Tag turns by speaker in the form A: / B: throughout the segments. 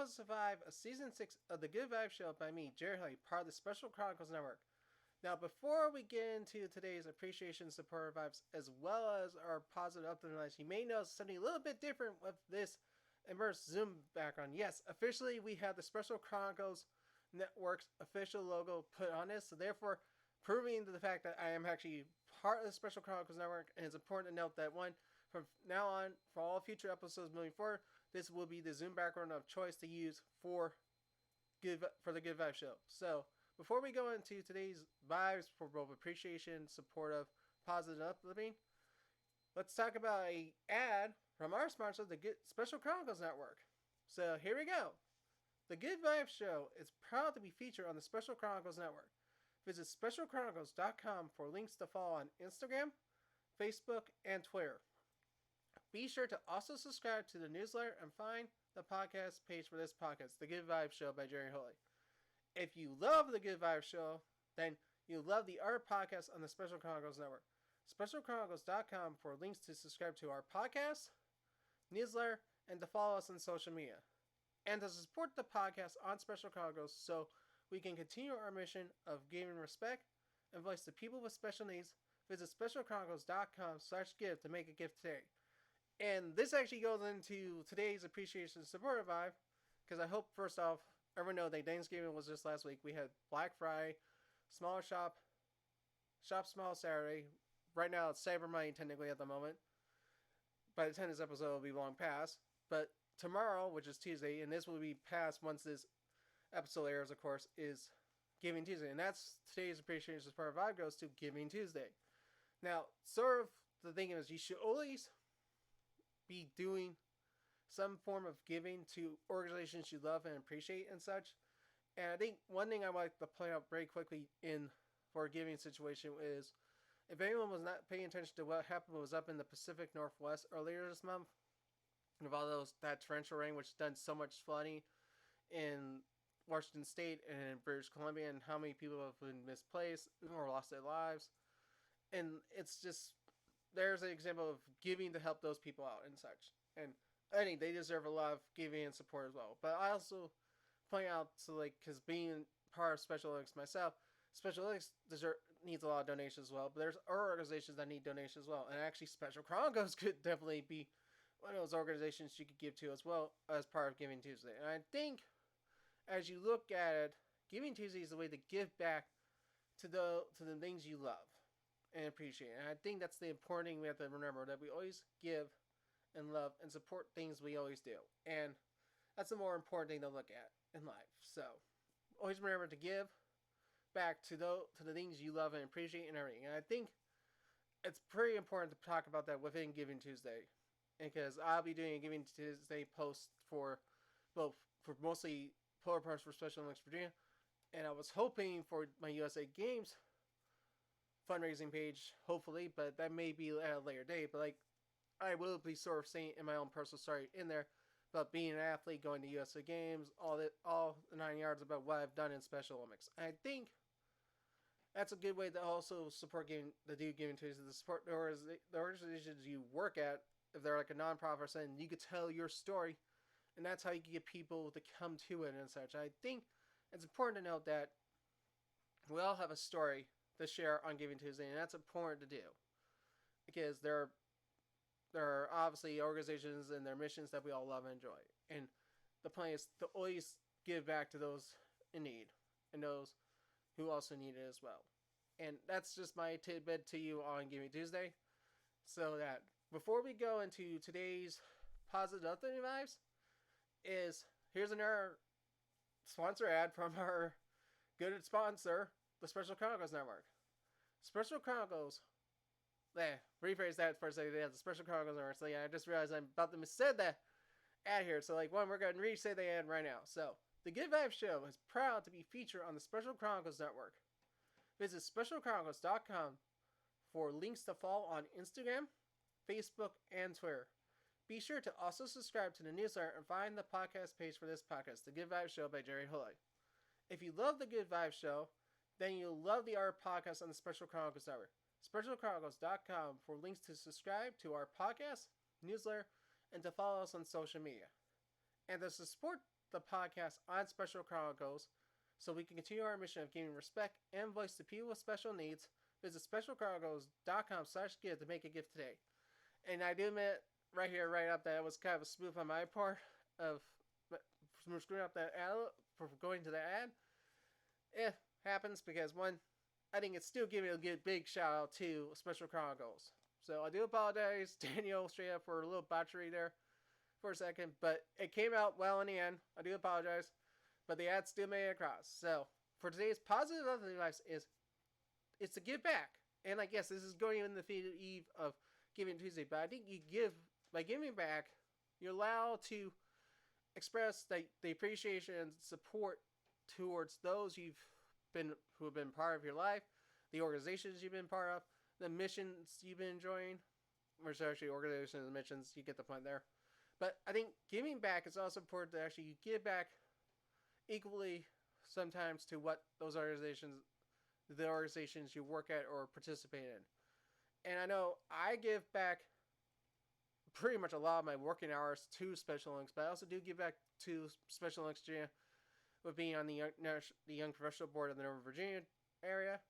A: episode 5 of Season 6 of The Good Vibes Show by me, Jerry Hoy, part of the Special Chronicles Network. Now, before we get into today's appreciation supporter vibes, as well as our positive uplifting vibes, you may notice something a little bit different with this immersed Zoom background. Yes, officially we have the Special Chronicles Network's official logo put on this, so therefore proving to the fact that I am actually part of the Special Chronicles Network, and it's important to note that from now on, for all future episodes moving forward, this will be the Zoom background of choice to use for the Good Vibes Show. So, before we go into today's vibes for both appreciation, supportive, positive, and uplifting, let's talk about an ad from our sponsor, the Special Chronicles Network. So, here we go. The Good Vibes Show is proud to be featured on the Special Chronicles Network. Visit specialchronicles.com for links to follow on Instagram, Facebook, and Twitter. Be sure to also subscribe to the newsletter and find the podcast page for this podcast, The Good Vibes Show by Jerry Hoy. If you love The Good Vibes Show, then you'll love the other podcasts on the Special Chronicles Network. SpecialChronicles.com for links to subscribe to our podcast, newsletter, and to follow us on social media. And to support the podcast on Special Chronicles so we can continue our mission of giving respect and voice to people with special needs, visit SpecialChronicles.com/give to make a gift today. And this actually goes into today's appreciation supporter vibe, because I hope, first off, everyone know that Thanksgiving was just last week. We had Black Friday, Smaller Shop Small Saturday. Right now it's Cyber Monday technically at the moment. By the time this episode will be long past. But tomorrow, which is Tuesday, and this will be past once this episode airs, of course, is Giving Tuesday. And that's today's appreciation supporter vibe goes to Giving Tuesday. Now, sort of the thing is, you should always be doing some form of giving to organizations you love and appreciate and such. And I think one thing I would like to point out very quickly for a giving situation is, if anyone was not paying attention to what happened was up in the Pacific Northwest earlier this month, of all that torrential rain which done so much flooding in Washington State and in British Columbia, and how many people have been misplaced or lost their lives. And it's just, there's an example of giving to help those people out and such. And I think they deserve a lot of giving and support as well. But I also point out, because being part of Special Olympics myself, Special Olympics needs a lot of donations as well. But there's other organizations that need donations as well. And actually, Special Chronicles could definitely be one of those organizations you could give to as well as part of Giving Tuesday. And I think, as you look at it, Giving Tuesday is a way to give back to the things you love and appreciate. And I think that's the important thing we have to remember, that we always give and love and support things we always do. And that's the more important thing to look at in life. So always remember to give back to the things you love and appreciate and everything. And I think it's pretty important to talk about that within Giving Tuesday, because I'll be doing a Giving Tuesday post for mostly Polar Parts for Special Olympics Virginia, and I was hoping for my USA Games fundraising page, hopefully, but that may be at a later date. But I will be sort of saying in my own personal story in there about being an athlete, going to USA Games, all the 9 yards about what I've done in Special Olympics. And I think that's a good way to also support Giving Tuesday, to support the organizations you work at. If they're like a non-profit or something, you could tell your story, and that's how you can get people to come to it and such. I think it's important to note that we all have a story to share on Giving Tuesday, and that's important to do, because there are obviously organizations and their missions that we all love and enjoy, and the plan is to always give back to those in need and those who also need it as well. And that's just my tidbit to you on Giving Tuesday. So that before we go into today's positive uplifting vibes, here's another sponsor ad from our good sponsor, the Special Chronicles Network. Special Chronicles. Rephrase that for a second. Yeah, the Special Chronicles Network. So yeah, I just realized I'm about to missaid that ad here. So we're going to re-say the ad right now. So, the Good Vibes Show is proud to be featured on the Special Chronicles Network. Visit SpecialChronicles.com for links to follow on Instagram, Facebook, and Twitter. Be sure to also subscribe to the newsletter and find the podcast page for this podcast, The Good Vibes Show by Jerry Hoy. If you love The Good Vibes Show, then you'll love the other podcasts on the Special Chronicles Network. SpecialChronicles.com for links to subscribe to our podcast, newsletter, and to follow us on social media. And to support the podcast on Special Chronicles so we can continue our mission of giving respect and voice to people with special needs. Visit specialchronicles.com/give to make a gift today. And I do admit right here, right up, that it was kind of a spoof on my part of screwing up that ad for going to the ad. Happens because one, I think it's still giving a good big shout out to Special Chronicles. So I do apologize, Daniel, straight up for a little botchery there for a second, but it came out well in the end. I do apologize, but the ad still made it across. So for today's positive uplifting vibes it's to give back, and I guess this is going in the eve of Giving Tuesday, but I think you give by giving back, you're allowed to express the appreciation and support towards those who have been part of your life, the organizations you've been part of, the missions you've been enjoying, or actually organizations and missions, you get the point there. But I think giving back is also important to actually you give back equally sometimes to what the organizations you work at or participate in. And I know I give back pretty much a lot of my working hours to Special Links, but I also do give back to Special Links Virginia with being on the Young Professional Board of the Northern Virginia area,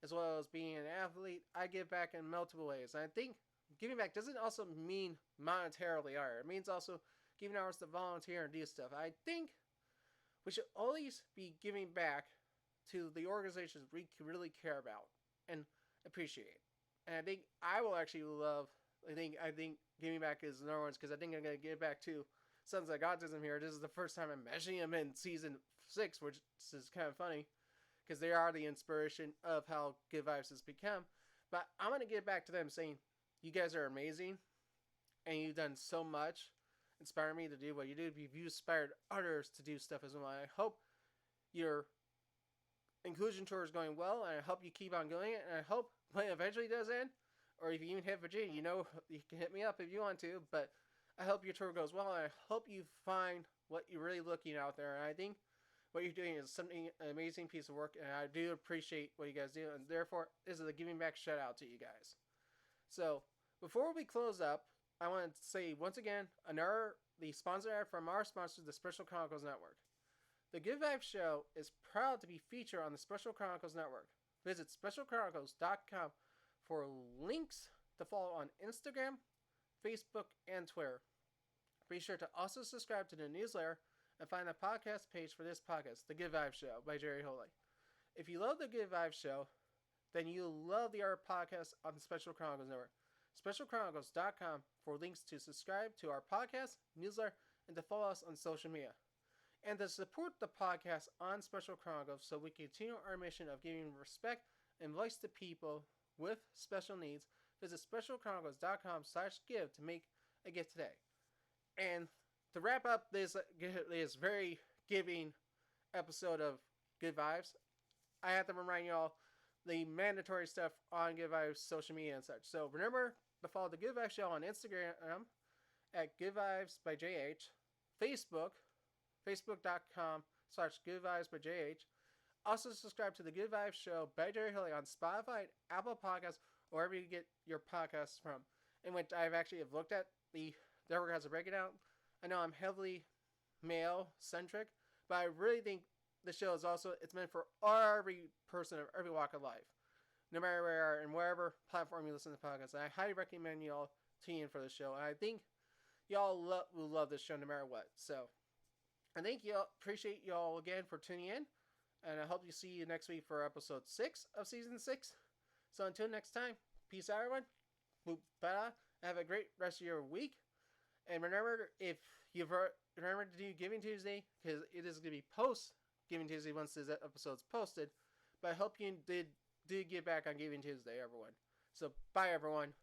A: as well as being an athlete. I give back in multiple ways. And I think giving back doesn't also mean monetarily either. It means also giving hours to volunteer and do stuff. I think we should always be giving back to the organizations we really care about and appreciate. And I think I will actually love. I think giving back is another one because I think I'm gonna give back to Sons Like Autism here. This is the first time I'm mentioning them in season 6, which is kind of funny because they are the inspiration of how Good Vibes has become. But I'm gonna give back to them saying, you guys are amazing, and you've done so much, inspiring me to do what you do. You've inspired others to do stuff as well. I hope your inclusion tour is going well, and I hope you keep on going it, and I hope when it eventually does end, or if you even hit Virginia, you can hit me up if you want to, but I hope your tour goes well, and I hope you find what you're really looking out there, and I think what you're doing is an amazing piece of work, and I do appreciate what you guys do, and therefore, this is a giving back shout out to you guys. So, before we close up, I want to say once again, the sponsor ad from our sponsor, the Special Chronicles Network. The Good Vibes Show is proud to be featured on the Special Chronicles Network. Visit specialchronicles.com for links to follow on Instagram, Facebook, and Twitter. Be sure to also subscribe to the newsletter and find the podcast page for this podcast, The Good Vibes Show by Jerry Holy. If you love The Good Vibes Show, then you'll love the other podcasts on the Special Chronicles Network. Specialchronicles.com for links to subscribe to our podcast, newsletter, and to follow us on social media. And to support the podcast on Special Chronicles so we continue our mission of giving respect and voice to people with special needs, visit specialchronicles.com/give to make a gift today. And to wrap up this very giving episode of Good Vibes, I have to remind y'all the mandatory stuff on Good Vibes social media and such. So remember to follow the Good Vibes Show on Instagram at Good Vibes by JH, Facebook.com/Good Vibes by JH. Also subscribe to the Good Vibes Show by Jerry Hilly on Spotify, Apple Podcasts, or wherever you get your podcasts from. In which I've actually looked at the network has a breakdown. I know I'm heavily male centric, but I really think the show is also, it's meant for every person of every walk of life, no matter where you are and wherever platform you listen to podcasts. And I highly recommend y'all tune in for the show. And I think y'all will love this show no matter what. So I thank y'all, appreciate y'all again for tuning in. And I hope you see you next week for episode 6 of season 6. So until next time, peace out, everyone. Have a great rest of your week. And remember, if you've remember to do Giving Tuesday, because it is going to be post Giving Tuesday once this episode's posted. But I hope you did get back on Giving Tuesday, everyone. So bye, everyone.